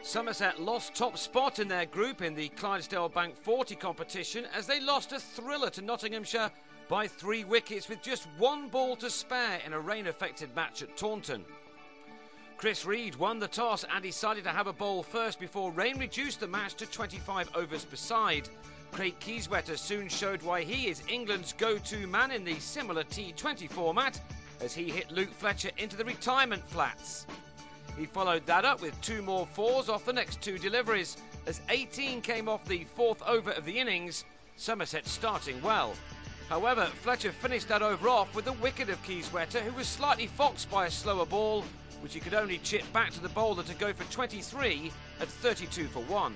Somerset lost top spot in their group in the Clydesdale Bank 40 competition as they lost a thriller to Nottinghamshire by 3 wickets with just 1 ball to spare in a rain-affected match at Taunton. Chris Reed won the toss and decided to have a bowl first before rain reduced the match to 25 overs per side. Craig Kieswetter soon showed why he is England's go-to man in the similar T20 format as he hit Luke Fletcher into the retirement flats. He followed that up with 2 more 4s off the next 2 deliveries as 18 came off the 4th over of the innings, Somerset starting well. However, Fletcher finished that over off with a wicket of Kieswetter, who was slightly foxed by a slower ball, which he could only chip back to the bowler to go for 23 at 32 for 1.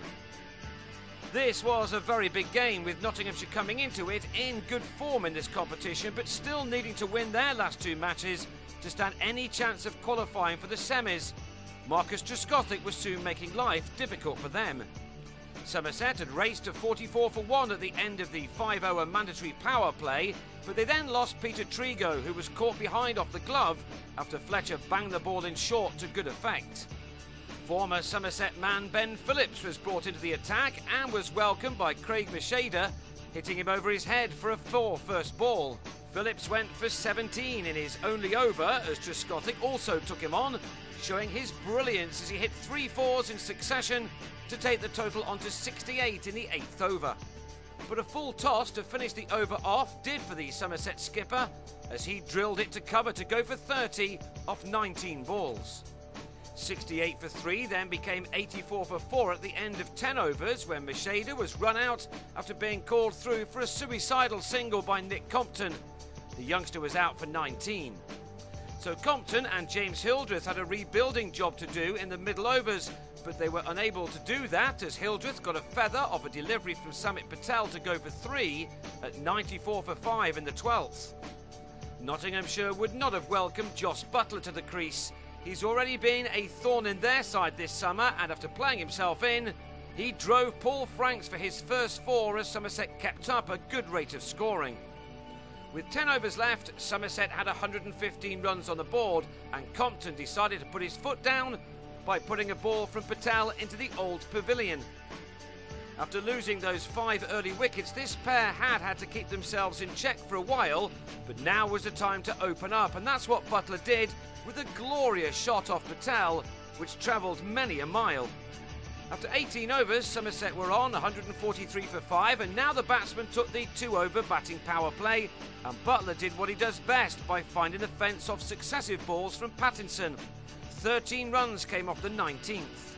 This was a very big game, with Nottinghamshire coming into it in good form in this competition, but still needing to win their last 2 matches to stand any chance of qualifying for the semis. Marcus Trescothick was soon making life difficult for them. Somerset had raced to 44 for 1 at the end of the 5-over mandatory power play, but they then lost Peter Trigo, who was caught behind off the glove after Fletcher banged the ball in short to good effect. Former Somerset man Ben Phillips was brought into the attack and was welcomed by Craig Macheda, hitting him over his head for a 4 first ball. Phillips went for 17 in his only over as Trescothick also took him on, showing his brilliance as he hit 3 4s in succession to take the total onto 68 in the 8th over. But a full toss to finish the over off did for the Somerset skipper as he drilled it to cover to go for 30 off 19 balls. 68 for 3 then became 84 for 4 at the end of 10 overs when Macheda was run out after being called through for a suicidal single by Nick Compton. The youngster was out for 19. So Compton and James Hildreth had a rebuilding job to do in the middle overs, but they were unable to do that as Hildreth got a feather off a delivery from Samit Patel to go for 3 at 94 for 5 in the 12th. Nottinghamshire would not have welcomed Joss Butler to the crease. He's already been a thorn in their side this summer, and after playing himself in, he drove Paul Franks for his first 4 as Somerset kept up a good rate of scoring. With 10 overs left, Somerset had 115 runs on the board, and Compton decided to put his foot down by putting a ball from Patel into the old pavilion. After losing those 5 early wickets, this pair had to keep themselves in check for a while, but now was the time to open up, and that's what Butler did with a glorious shot off Patel, which travelled many a mile. After 18 overs, Somerset were on 143 for 5, and now the batsman took the 2-over batting power play, and Butler did what he does best by finding the fence off successive balls from Pattinson. 13 runs came off the 19th.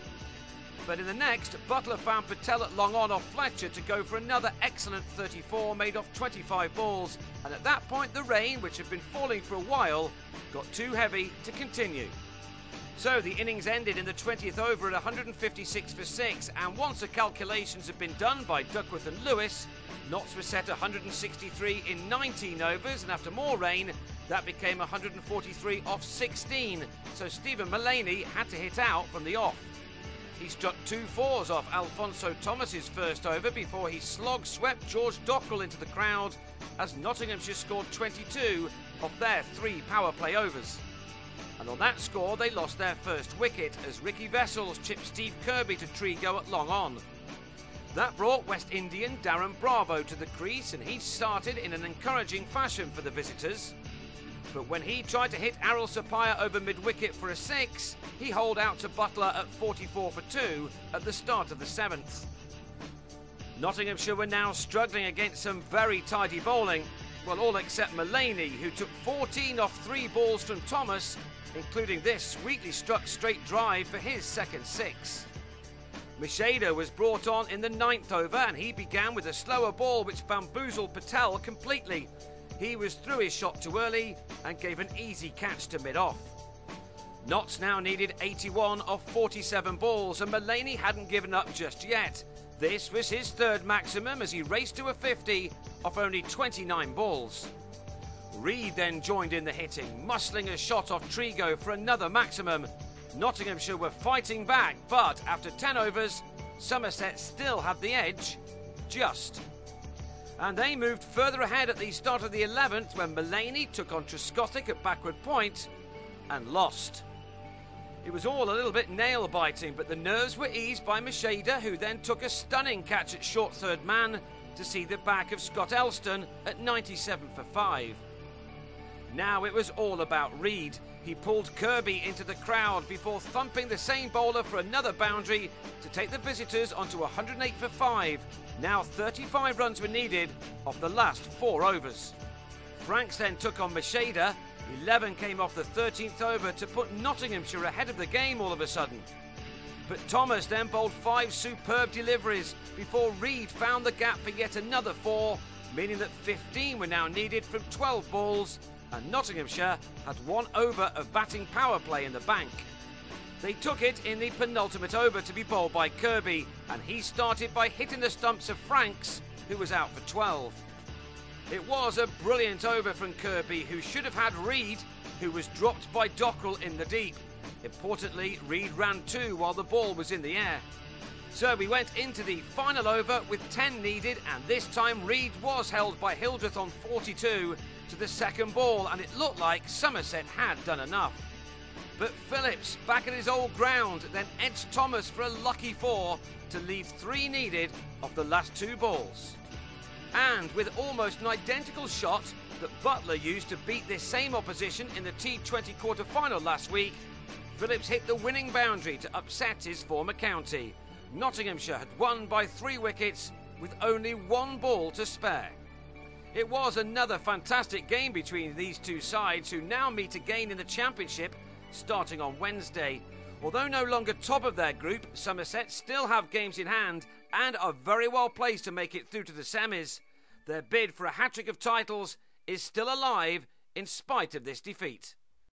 But in the next, Butler found Patel at long on off Fletcher to go for another excellent 34 made off 25 balls, and at that point the rain, which had been falling for a while, got too heavy to continue. So the innings ended in the 20th over at 156 for 6, and once the calculations had been done by Duckworth and Lewis, knots were set 163 in 19 overs, and after more rain, that became 143 off 16, so Stephen Mullaney had to hit out from the off. He struck 2 4s off Alfonso Thomas's first over before he slog-swept George Dockrell into the crowd as Nottinghamshire scored 22 of their 3 power play overs. And on that score, they lost their first wicket as Ricky Vessels chipped Steve Kirby to Trigo at long on. That brought West Indian Darren Bravo to the crease, and he started in an encouraging fashion for the visitors. But when he tried to hit Arul Sapaya over mid-wicket for a 6, he holed out to Butler at 44 for 2 at the start of the 7th. Nottinghamshire were now struggling against some very tidy bowling, well, all except Mullaney, who took 14 off 3 balls from Thomas, including this sweetly struck straight drive for his second 6. Macheda was brought on in the 9th over, and he began with a slower ball which bamboozled Patel completely. He was through his shot too early and gave an easy catch to mid-off. Notts now needed 81 off 47 balls, and Mullaney hadn't given up just yet. This was his 3rd maximum as he raced to a 50 off only 29 balls. Reed then joined in the hitting, muscling a shot off Trigo for another maximum. Nottinghamshire were fighting back, but after 10 overs, Somerset still had the edge, just. And they moved further ahead at the start of the 11th when Mullaney took on Trescothick at backward point and lost. It was all a little bit nail-biting, but the nerves were eased by Macheda, who then took a stunning catch at short third man to see the back of Scott Elston at 97 for 5. Now it was all about Reed. He pulled Kirby into the crowd before thumping the same bowler for another boundary to take the visitors onto 108 for 5. Now 35 runs were needed off the last 4 overs. Franks then took on Macheda. 11 came off the 13th over to put Nottinghamshire ahead of the game all of a sudden. But Thomas then bowled 5 superb deliveries before Reed found the gap for yet another 4, meaning that 15 were now needed from 12 balls, and Nottinghamshire had 1 over of batting power play in the bank. They took it in the penultimate over to be bowled by Kirby, and he started by hitting the stumps of Franks, who was out for 12. It was a brilliant over from Kirby, who should have had Reed, who was dropped by Dockrell in the deep. Importantly, Reed ran 2 while the ball was in the air. So we went into the final over with 10 needed, and this time Reed was held by Hildreth on 42 to the second ball, and it looked like Somerset had done enough. But Phillips, back at his old ground, then edged Thomas for a lucky 4 to leave 3 needed off the last 2 balls. And with almost an identical shot that Butler used to beat this same opposition in the T20 quarter-final last week, Phillips hit the winning boundary to upset his former county. Nottinghamshire had won by 3 wickets with only 1 ball to spare. It was another fantastic game between these two sides, who now meet again in the Championship starting on Wednesday. Although no longer top of their group, Somerset still have games in hand and are very well placed to make it through to the semis. Their bid for a hat-trick of titles is still alive in spite of this defeat.